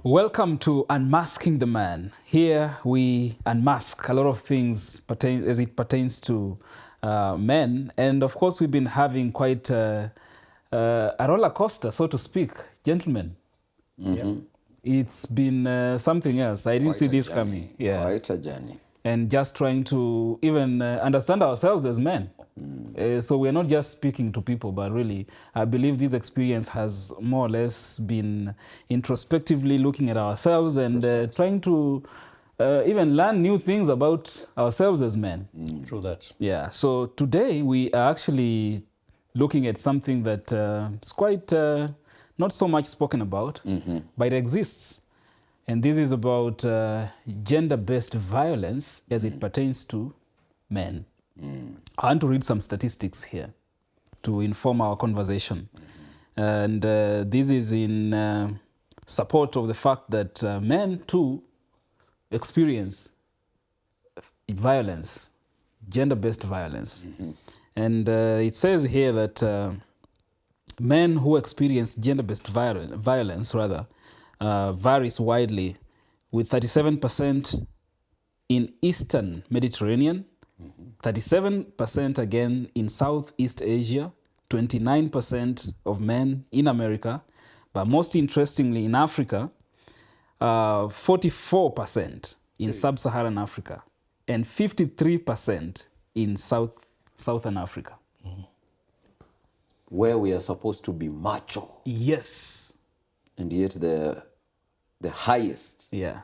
Welcome to Unmasking the Man. Here we unmask a lot of things as it pertains to men. And of course, we've been having quite a roller coaster, so to speak. Gentlemen, it's been something else. I didn't see this coming. Yeah. Quite a journey. And just trying to even understand ourselves as men. So we're not just speaking to people, but really, I believe this experience has more or less been introspectively looking at ourselves and trying to even learn new things about ourselves as men. True that. Yeah. So today we are actually looking at something that is quite not so much spoken about, but it exists. And this is about gender-based violence as it pertains to men. I want to read some statistics here to inform our conversation. And this is in support of the fact that men too experience violence, gender-based violence. And it says here that men who experience gender-based violence varies widely, with 37% in Eastern Mediterranean, 37% again in Southeast Asia, 29% of men in America, but most interestingly in Africa, 44% in Sub-Saharan Africa, and 53% in Southern Africa. Where we are supposed to be macho. Yes. And yet the highest. Yeah.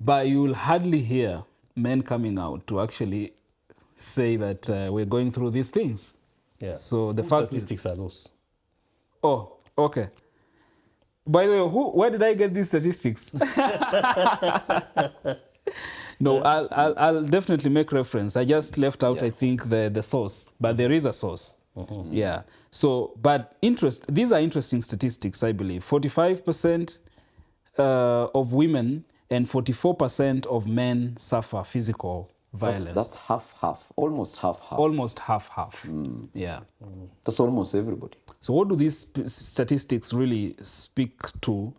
But you will hardly hear men coming out to actually say that we're going through these things. Yeah. So the Whose fact statistics are those? Oh, okay. By the way, where did I get these statistics? No, I'll definitely make reference. I just left out, I think, the source, but there is a source. Yeah. So, but these are interesting statistics, I believe. 45% of women and 44% of men suffer physical violence. That's half, almost half. Almost half. Yeah. That's almost everybody. So what do these statistics really speak to,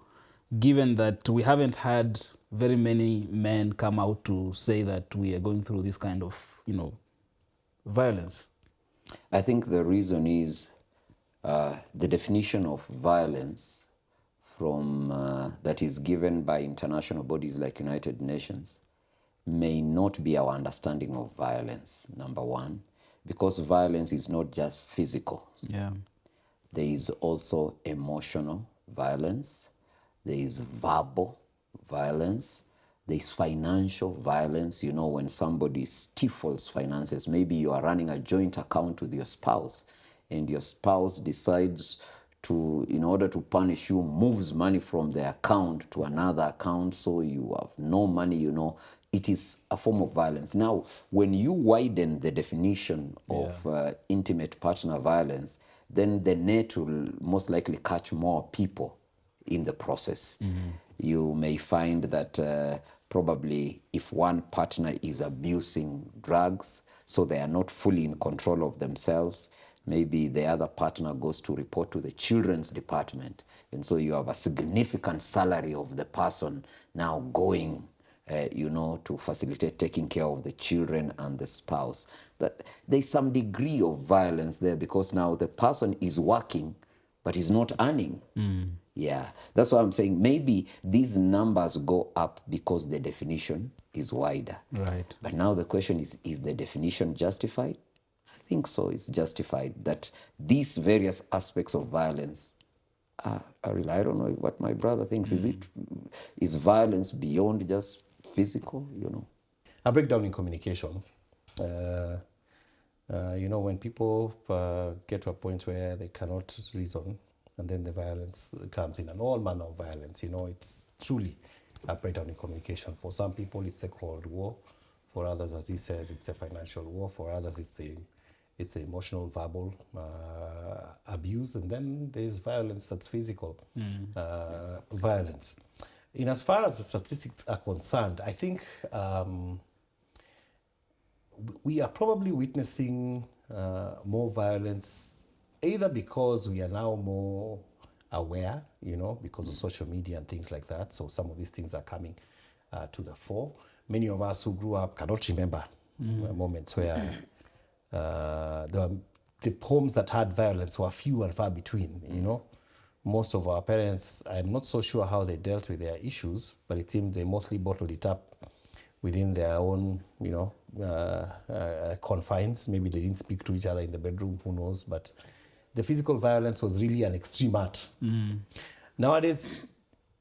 given that we haven't had very many men come out to say that we are going through this kind of, violence? I think the reason is the definition of violence that is given by international bodies like United Nations may not be our understanding of violence, number one, because violence is not just physical. Yeah. There is also emotional violence. There is verbal violence. There is financial violence. You know, when somebody stifles finances, maybe you are running a joint account with your spouse and your spouse decides to, in order to punish you, moves money from the account to another account so you have no money, it is a form of violence. Now, when you widen the definition of intimate partner violence, then the net will most likely catch more people in the process. You may find that probably if one partner is abusing drugs, so they are not fully in control of themselves, maybe the other partner goes to report to the children's department. And so you have a significant salary of the person now going to facilitate taking care of the children and the spouse. That there's some degree of violence there because now the person is working, but is not earning. Yeah, that's why I'm saying maybe these numbers go up because the definition is wider. Right. But now the question is the definition justified? I think so, it's justified that these various aspects of violence I don't know what my brother thinks. Is violence beyond just physical, A breakdown in communication. When people get to a point where they cannot reason, and then the violence comes in, and all manner of violence, it's truly a breakdown in communication. For some people, it's a Cold War. For others, as he says, it's a financial war. For others, it's the emotional, verbal abuse, and then there's violence that's physical violence. In as far as the statistics are concerned, I think we are probably witnessing more violence, either because we are now more aware, you know, because of social media and things like that. So some of these things are coming to the fore. Many of us who grew up cannot remember moments where the homes that had violence were few and far between, you know. Most of our parents, I'm not so sure how they dealt with their issues, but it seemed they mostly bottled it up within their own, you know, confines. Maybe they didn't speak to each other in the bedroom, who knows, but the physical violence was really an extreme art. Nowadays,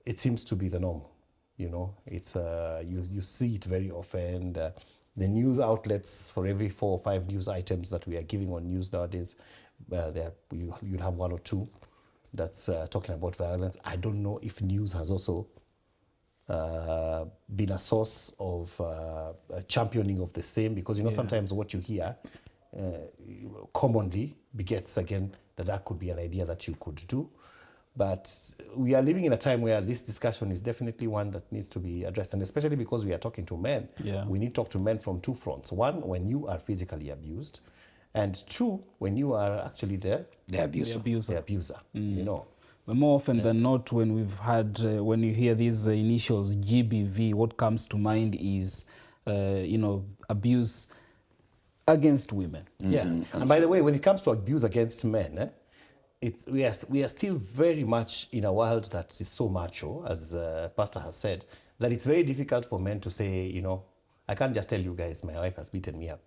it seems to be the norm. You know, it's you see it very often. The news outlets, for every 4 or 5 news items that we are giving on news nowadays, you'll have 1 or 2 that's talking about violence. I don't know if news has also been a source of championing of the same, because you know sometimes what you hear commonly begets again that could be an idea that you could do. But we are living in a time where this discussion is definitely one that needs to be addressed, and especially because we are talking to men. We need to talk to men from 2 fronts. 1, when you are physically abused, and 2, when you are actually the abuser. You know. But more often than not, when we've had, when you hear these initials GBV, what comes to mind is, you know, abuse against women. Yeah. And by the way, when it comes to abuse against men, we are still very much in a world that is so macho, as Pastor has said, that it's very difficult for men to say, you know, I can't just tell you guys my wife has beaten me up.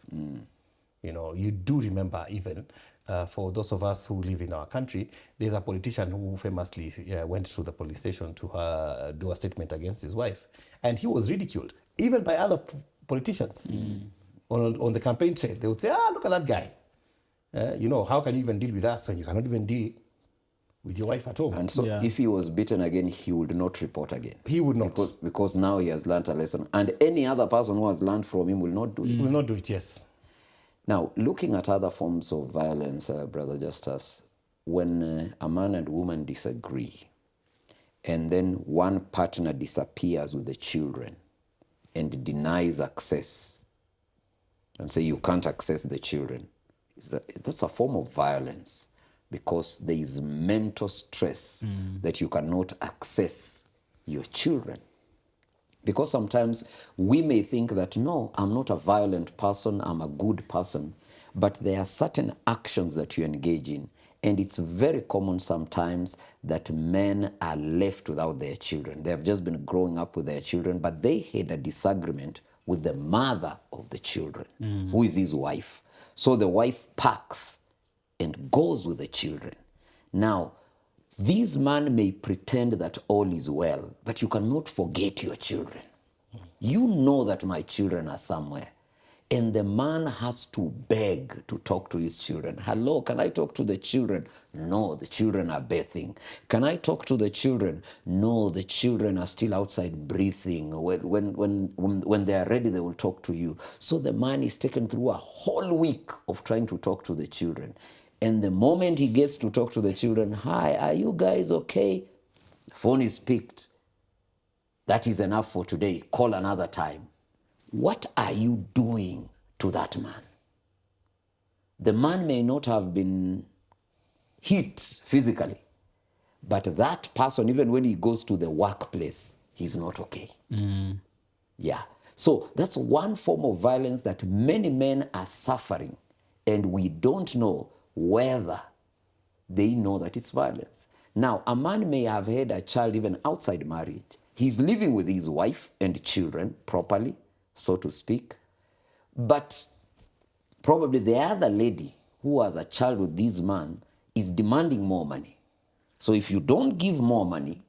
You know, you do remember even for those of us who live in our country, there's a politician who famously went to the police station to do a statement against his wife. And he was ridiculed, even by other politicians. On the campaign trail, they would say, look at that guy. You know, how can you even deal with us when you cannot even deal with your wife at home? And so if he was beaten again, he would not report again. He would not. Because now he has learned a lesson. And any other person who has learned from him will not do it. Will not do it, yes. Now, looking at other forms of violence, Brother Justus, when a man and woman disagree, and then one partner disappears with the children and denies access, and say you can't access the children, that's a form of violence, because there is mental stress that you cannot access your children. Because sometimes we may think that, no, I'm not a violent person, I'm a good person, but there are certain actions that you engage in, and it's very common sometimes that men are left without their children. They have just been growing up with their children, but they had a disagreement with the mother of the children, who is his wife. So the wife packs and goes with the children. Now, this man may pretend that all is well, but you cannot forget your children. You know that my children are somewhere. And the man has to beg to talk to his children. Hello, can I talk to the children? No, the children are bathing. Can I talk to the children? No, the children are still outside breathing. When they are ready, they will talk to you. So the man is taken through a whole week of trying to talk to the children. And the moment he gets to talk to the children, hi, are you guys okay? Phone is picked. That is enough for today. Call another time. What are you doing to that man? The man may not have been hit physically, but that person, even when he goes to the workplace, he's not okay. Yeah. So that's one form of violence that many men are suffering, and we don't know whether they know that it's violence. Now, a man may have had a child even outside marriage. He's living with his wife and children properly, so to speak. But probably the other lady who has a child with this man is demanding more money. So if you don't give more money,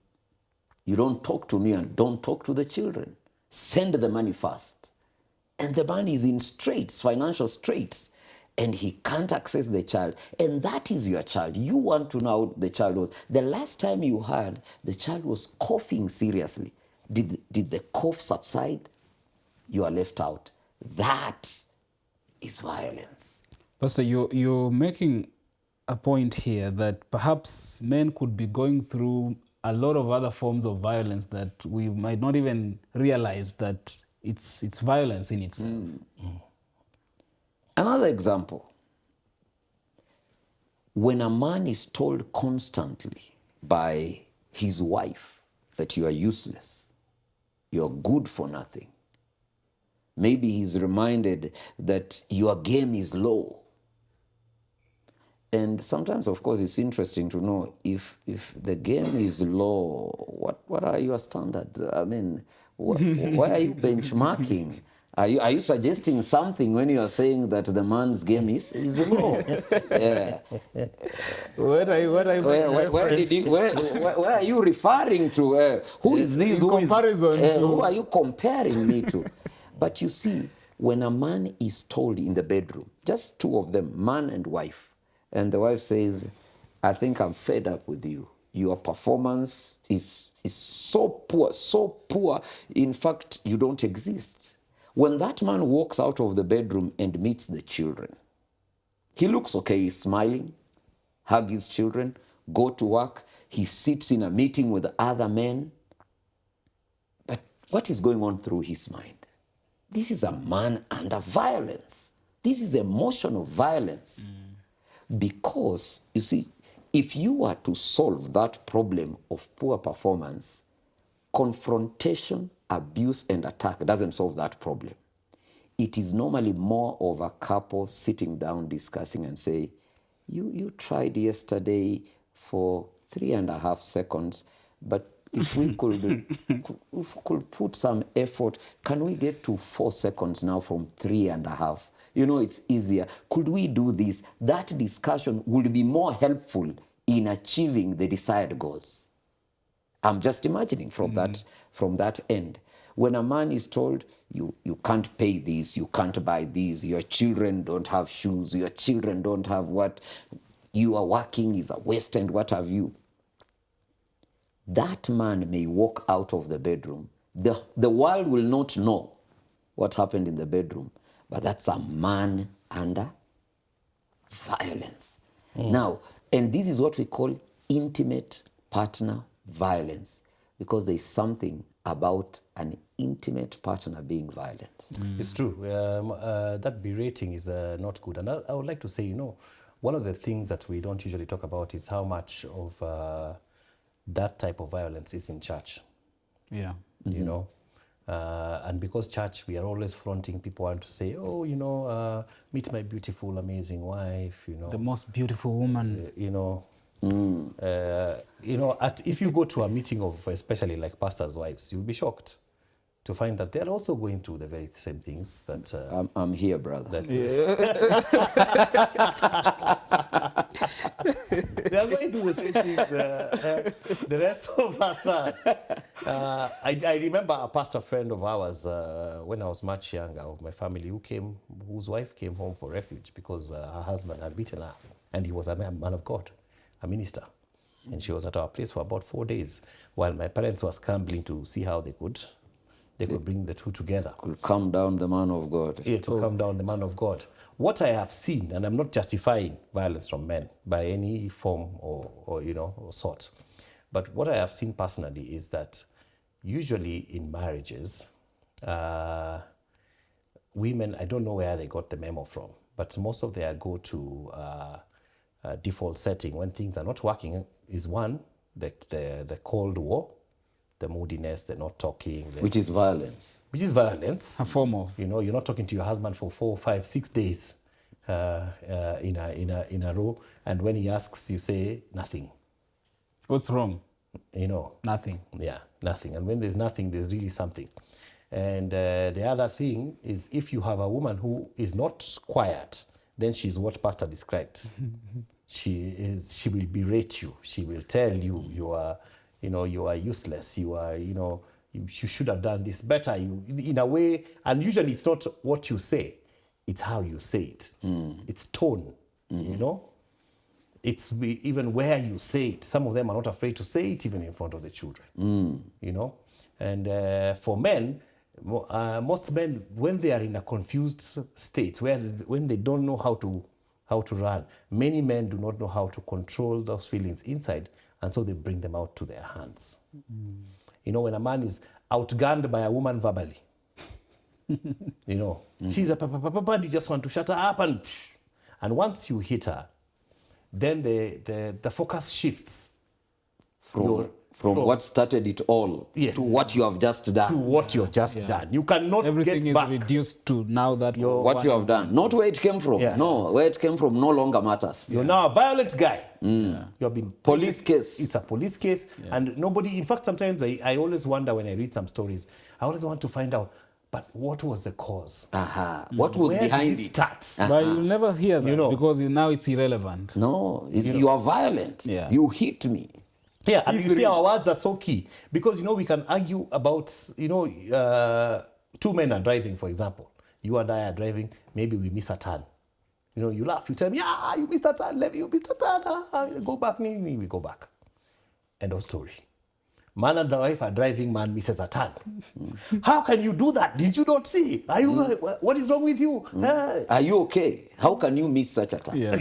you don't talk to me and don't talk to the children. Send the money first. And the man is in straits, financial straits, and he can't access the child. And that is your child. You want to know how the child was. The last time you heard, the child was coughing seriously. Did the cough subside? You are left out. That is violence. Pastor, you're making a point here that perhaps men could be going through a lot of other forms of violence that we might not even realize that it's violence in itself. Another example, when a man is told constantly by his wife that you are useless, you're good for nothing. Maybe he's reminded that your game is low. And sometimes, of course, it's interesting to know if the game is low, what are your standards? I mean, why are you benchmarking? Are you suggesting something when you are saying that the man's game is low? Yeah. What are you Where are you referring to? Who is this? In comparison to... Who are you comparing me to? But you see, when a man is told in the bedroom, just two of them, man and wife, and the wife says, I think I'm fed up with you. Your performance is so poor. In fact, you don't exist. When that man walks out of the bedroom and meets the children, he looks okay, he's smiling, hug his children, go to work, he sits in a meeting with other men. But what is going on through his mind? This is a man under violence. This is emotional violence. Because, you see, if you were to solve that problem of poor performance, confrontation, abuse, and attack doesn't solve that problem. It is normally more of a couple sitting down discussing and say, you tried yesterday for 3.5 seconds, but if we could put some effort, can we get to 4 seconds now from 3.5? You know, it's easier. Could we do this? That discussion would be more helpful in achieving the desired goals. I'm just imagining from that end. When a man is told, you can't pay this, you can't buy this, your children don't have shoes, your children don't have what, you are working is a waste and what have you. That man may walk out of the bedroom. The world will not know what happened in the bedroom, but that's a man under violence. Now, and this is what we call intimate partner violence, because there is something about an intimate partner being violent. It's true. That berating is not good. And I would like to say, you know, one of the things that we don't usually talk about is how much of that type of violence is in church. Yeah. You know, and because church, we are always fronting, people want to say, oh, you know, meet my beautiful, amazing wife, you know. The most beautiful woman. You know, if you go to a meeting of especially like pastors' wives, you'll be shocked to find that they're also going through the very same things that... I'm here, brother. They're going through the same things the rest of us are. I remember a pastor friend of ours when I was much younger, of my family, whose wife came home for refuge because her husband had beaten her, and he was a man of God, a minister. And she was at our place for about 4 days, while my parents were scrambling to see how they could bring the two together. Could calm down the man of God. Yeah, to calm down the man of God. What I have seen, and I'm not justifying violence from men by any form or sort, but what I have seen personally is that usually in marriages, women, I don't know where they got the memo from, but most of their go-to default setting when things are not working is one, the Cold War, the moodiness, the not talking. Which is violence. Which is violence. A form of. You know, you're not talking to your husband for 4, 5, 6 days in a row. And when he asks, you say nothing. What's wrong? You know. Nothing. Yeah, nothing. And when there's nothing, there's really something. And the other thing is, if you have a woman who is not quiet, then she's what Pastor described. She will berate you. She will tell you you are useless. You should have done this better. In a way, and usually it's not what you say, it's how you say it. It's tone, you know. It's even where you say it. Some of them are not afraid to say it even in front of the children, you know. And for men, most men, when they are in a confused state, when they don't know how to run, many men do not know how to control those feelings inside, and so they bring them out to their hands. You know, when a man is outgunned by a woman verbally, you know, she's a papa, and you just want to shut her up, and once you hit her, then the focus shifts from what started it all Yes. to what you have just done. to what you have just done. You cannot Everything get is back. reduced to now that What you have done, not where it came from. Yeah. No, where it came from no longer matters. You're now a violent guy. You have been Police case. It's a police case, and nobody. In fact, sometimes I always wonder when I read some stories. I always want to find out, but what was the cause? What was Where behind did it? it start? But you'll never hear that know. because now it's irrelevant. No, you are violent. Yeah. You hit me. Yeah, and you see, our words are so key because we can argue about two men are driving, for example. You and I are driving. Maybe we miss a turn. You laugh. You tell me, you missed a turn, Levi. You missed a turn. Go back, we go back. End of story. Man and wife are driving. Man misses a turn. How can you do that? Did you not see? Are you? What is wrong with you? Are you okay? How can you miss such a time? Yeah.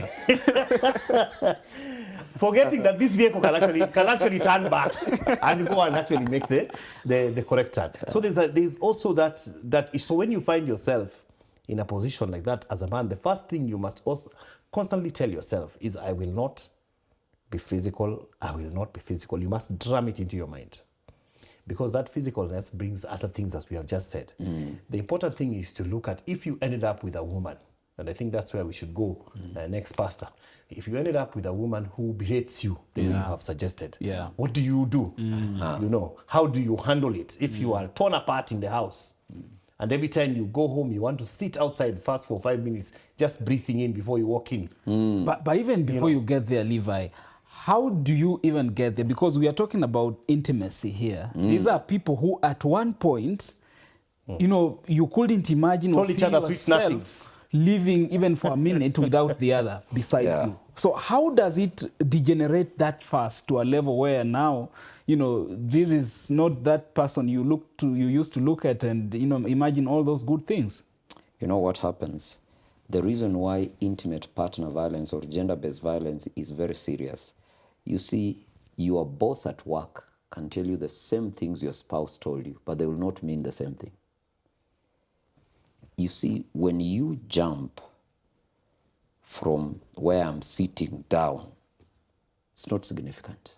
Forgetting that this vehicle can actually turn back and go and actually make the correct turn. So there's also that. So when you find yourself in a position like that as a man, the first thing you must also constantly tell yourself is, I will not be physical. I will not be physical. You must drum it into your mind, because that physicalness brings other things, as we have just said. The important thing is to look at, if you ended up with a woman, and I think that's where we should go next, Pastor. If you ended up with a woman who berates you the way you have suggested, what do you do? How do you handle it? If you are torn apart in the house, and every time you go home, you want to sit outside first for 5 minutes, just breathing in before you walk in. But even before you get there, Levi, how do you even get there? Because we are talking about intimacy here. These are people who at one point, you couldn't imagine or Told each see other sweet nothings. yourself living even for a minute without the other besides you. So how does it degenerate that fast to a level where now, this is not that person you used to look at and, imagine all those good things? You know what happens? The reason why intimate partner violence or gender-based violence is very serious. You see, your boss at work can tell you the same things your spouse told you, but they will not mean the same thing. You see, when you jump from where I'm sitting down, it's not significant.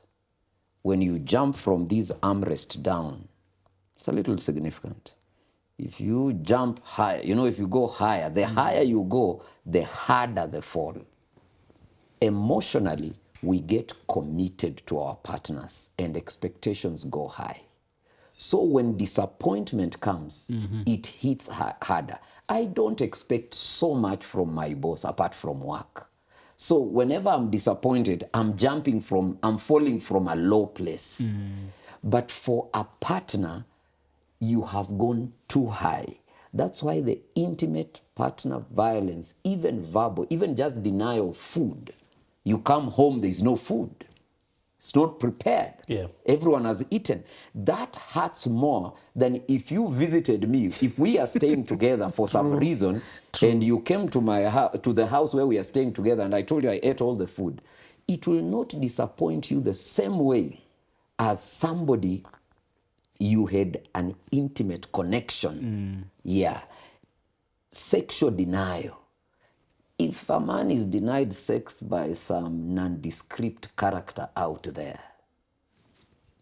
When you jump from this armrest down, it's a little significant. If you jump higher, if you go higher, the higher you go, the harder the fall. Emotionally, we get committed to our partners and expectations go high. So when disappointment comes, it hits harder. I don't expect so much from my boss apart from work. So whenever I'm disappointed, I'm falling from a low place. But for a partner, you have gone too high. That's why the intimate partner violence, even verbal, even just denial of food. You come home, there's no food. It's not prepared. Yeah. Everyone has eaten. That hurts more than if you visited me. If we are staying together for some reason, and you came to to the house where we are staying together, and I told you I ate all the food, it will not disappoint you the same way as somebody you had an intimate connection. Yeah. Sexual denial. If a man is denied sex by some nondescript character out there,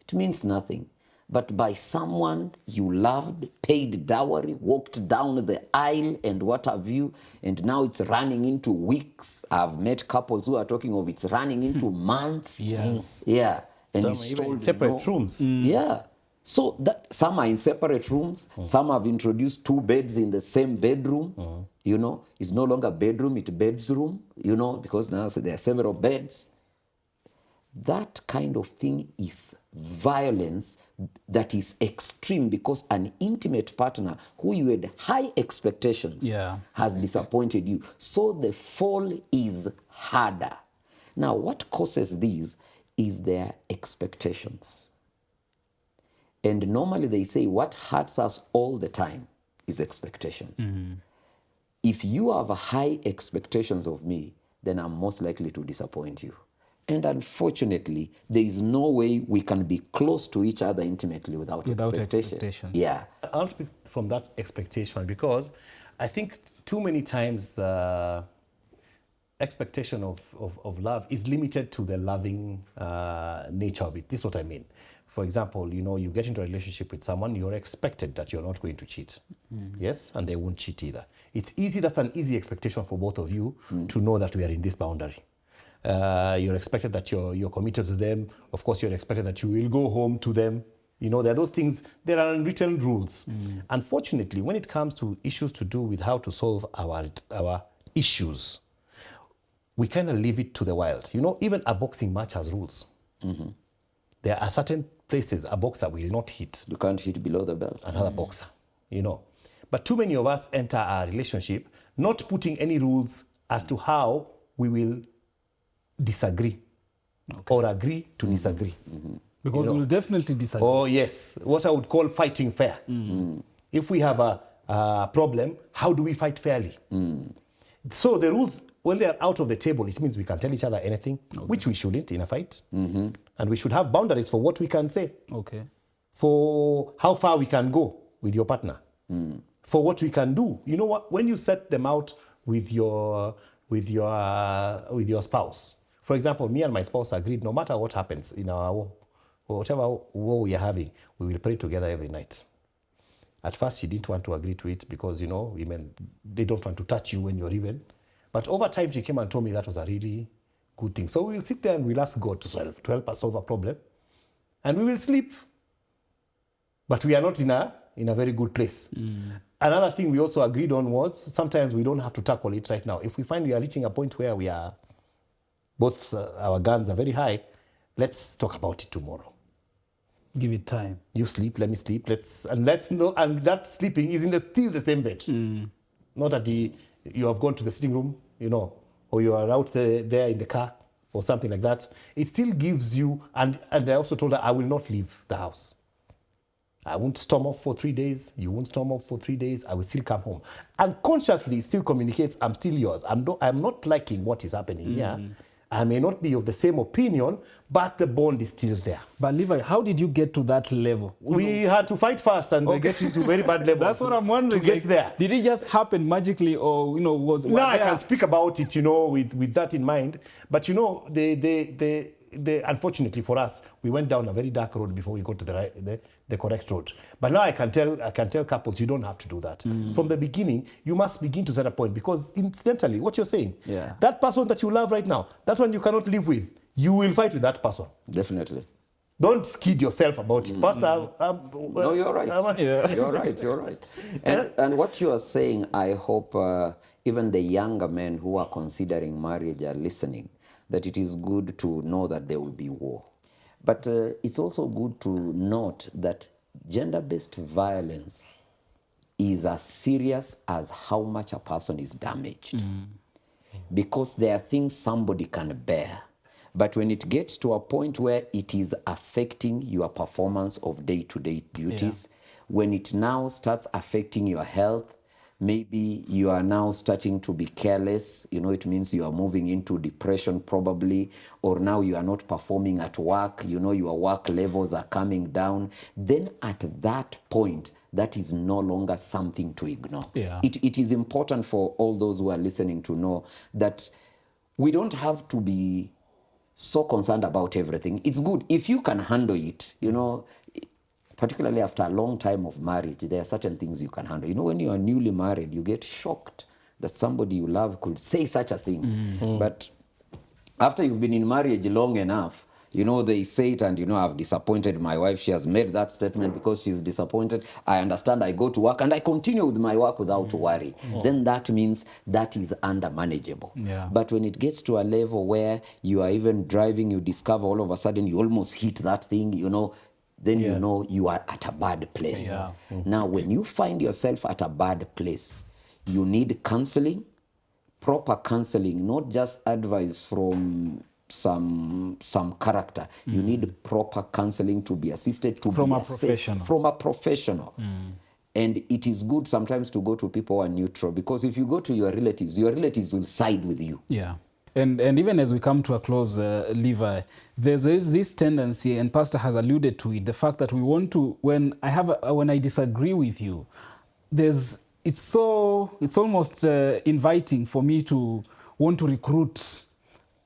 it means nothing. But by someone you loved, paid dowry, walked down the aisle and what have you, and now it's running into weeks. I've met couples who are talking of it's running into months. Yes. Yeah. And it's Even in told separate rooms. Yeah. So that some are in separate rooms. Some have introduced 2 beds in the same bedroom. It's no longer bedroom, it's bedroom, because now there are several beds. That kind of thing is violence that is extreme, because an intimate partner who you had high expectations has disappointed you. So the fall is harder. Now, what causes these is their expectations. And normally they say what hurts us all the time is expectations. If you have high expectations of me, then I'm most likely to disappoint you. And unfortunately, there is no way we can be close to each other intimately without expectation. Yeah. I'll speak from that expectation, because I think too many times, and expectation of love is limited to the loving nature of it. This is what I mean. For example, you get into a relationship with someone, you're expected that you're not going to cheat. Yes, and they won't cheat either. That's an easy expectation for both of you to know that we are in this boundary. You're expected that you're committed to them. Of course, you're expected that you will go home to them. There are those things, there are unwritten rules. Unfortunately, when it comes to issues to do with how to solve our issues, we kind of leave it to the wild. Even a boxing match has rules. There are certain places a boxer will not hit. You can't hit below the belt. Another boxer, But too many of us enter our relationship not putting any rules as to how we will disagree or agree to disagree. Because we'll definitely disagree. Oh, yes. What I would call fighting fair. If we have a problem, how do we fight fairly? So the rules, when they are out of the table, it means we can tell each other anything, which we shouldn't in a fight. And we should have boundaries for what we can say. Okay. For how far we can go with your partner. For what we can do. You know what? When you set them out with your spouse. For example, me and my spouse agreed no matter what happens in our war, or whatever war we are having, we will pray together every night. At first, she didn't want to agree to it because, women, they don't want to touch you when you're even. But over time, she came and told me that was a really good thing. So we'll sit there and we'll ask God to help us solve a problem. And we will sleep. But we are not in a very good place. Another thing we also agreed on was sometimes we don't have to tackle it right now. If we find we are reaching a point where we are, both our guns are very high, let's talk about it tomorrow. Give it time. You sleep, let me sleep. Let's know. And that sleeping is still the same bed. Not that you have gone to the sitting room, or you are out there in the car or something like that. It still gives you, and I also told her I will not leave the house. I won't storm off for 3 days. You won't storm off for 3 days. I will still come home. And consciously still communicates, I'm still yours. I'm not liking what is happening here. I may not be of the same opinion, but the bond is still there. But Levi, how did you get to that level? We had to fight fast and get into very bad levels. That's what I'm wondering. To get there. Did it just happen magically, or was? Now I can speak about it, with that in mind. But unfortunately for us, we went down a very dark road before we got to the correct road. But now I can tell couples you don't have to do that. From the beginning, you must begin to set a point, because incidentally, what you're saying, that person that you love right now, that one you cannot live with, you will fight with that person. Definitely. Don't kid yourself about it. Pastor, no, you're right. You're right. And what you are saying, I hope even the younger men who are considering marriage are listening, that it is good to know that there will be war. But it's also good to note that gender-based violence is as serious as how much a person is damaged. Because there are things somebody can bear. But when it gets to a point where it is affecting your performance of day-to-day duties, when it now starts affecting your health, maybe you are now starting to be careless, it means you are moving into depression probably, or now you are not performing at work, your work levels are coming down, then at that point, that is no longer something to ignore. It is important for all those who are listening to know that we don't have to be so concerned about everything. It's good if you can handle it, particularly after a long time of marriage, there are certain things you can handle. When you are newly married, you get shocked that somebody you love could say such a thing. But after you've been in marriage long enough, they say it, and I've disappointed my wife. She has made that statement because she's disappointed. I understand. I go to work and I continue with my work without worry. Then that means that is under manageable. But when it gets to a level where you are even driving, you discover all of a sudden you almost hit that thing, then you are at a bad place. Now, when you find yourself at a bad place, you need counseling, proper counseling, not just advice from some character. You need proper counseling to be assisted, from a professional. From a professional. And it is good sometimes to go to people who are neutral, because if you go to your relatives will side with you. And even as we come to a close, Levi, there is this tendency, and Pastor has alluded to it, the fact that we want to, when I disagree with you, it's almost inviting for me to want to recruit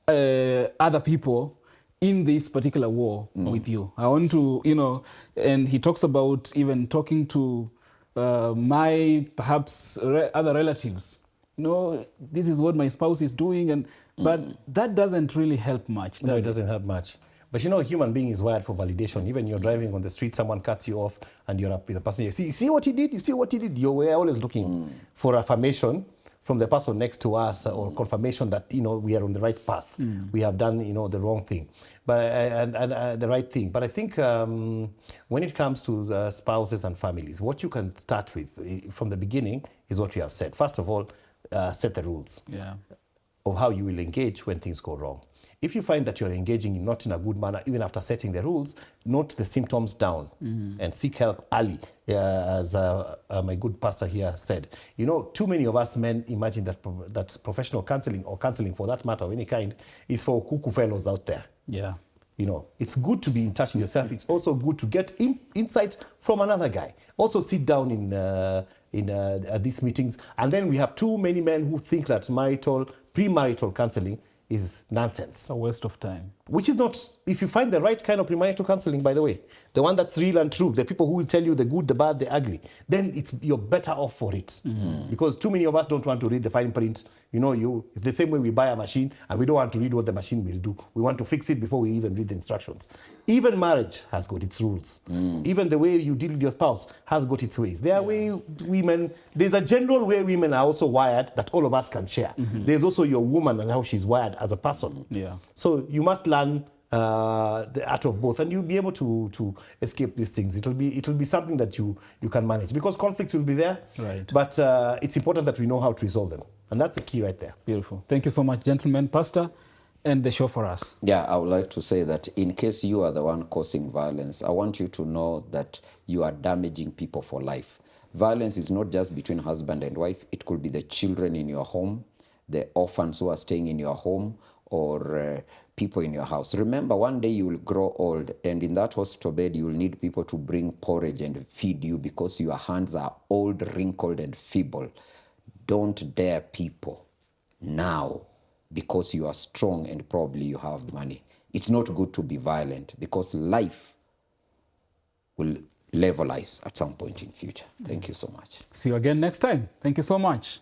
other people in this particular war with you. I want to, and he talks about even talking to my perhaps other relatives. This is what my spouse is doing, but that doesn't really help much. No, it doesn't help much. But a human being is wired for validation. Even you're driving on the street, someone cuts you off, and you're up with the person. You see what he did? You see what he did? We're always looking for affirmation from the person next to us, or confirmation that we are on the right path. We have done the wrong thing, but and the right thing. But I think when it comes to spouses and families, what you can start with from the beginning is what we have said. First of all, set the rules of how you will engage when things go wrong. If you find that you're engaging not in a good manner, even after setting the rules, note the symptoms down and seek help early, as my good pastor here said. Too many of us men imagine that professional counseling, or counseling for that matter of any kind, is for cuckoo fellows out there. Yeah. It's good to be in touch with yourself. It's also good to get insight from another guy. Also sit down in these meetings. And then we have too many men who think that premarital counseling is nonsense. A waste of time. Which is not. If you find the right kind of premarital counseling, by the way, the one that's real and true, the people who will tell you the good, the bad, the ugly, then you're better off for it. Because too many of us don't want to read the fine print. It's the same way we buy a machine and we don't want to read what the machine will do. We want to fix it before we even read the instructions. Even marriage has got its rules. Even the way you deal with your spouse has got its ways. There are there's a general way women are also wired that all of us can share. There's also your woman and how she's wired as a person. Yeah. So you must learn the art of both, and you'll be able to escape these things. It'll be something that you can manage, because conflicts will be there. Right. But it's important that we know how to resolve them, and that's the key right there. Beautiful. Thank you so much, gentlemen. Pastor, end the show for us. Yeah, I would like to say that in case you are the one causing violence, I want you to know that you are damaging people for life. Violence is not just between husband and wife. It could be the children in your home, the orphans who are staying in your home, or people in your house. Remember, one day you will grow old, and in that hospital bed, you will need people to bring porridge and feed you because your hands are old, wrinkled, and feeble. Don't dare people now because you are strong and probably you have money. It's not good to be violent, because life will levelize at some point in future. Thank you so much. See you again next time. Thank you so much.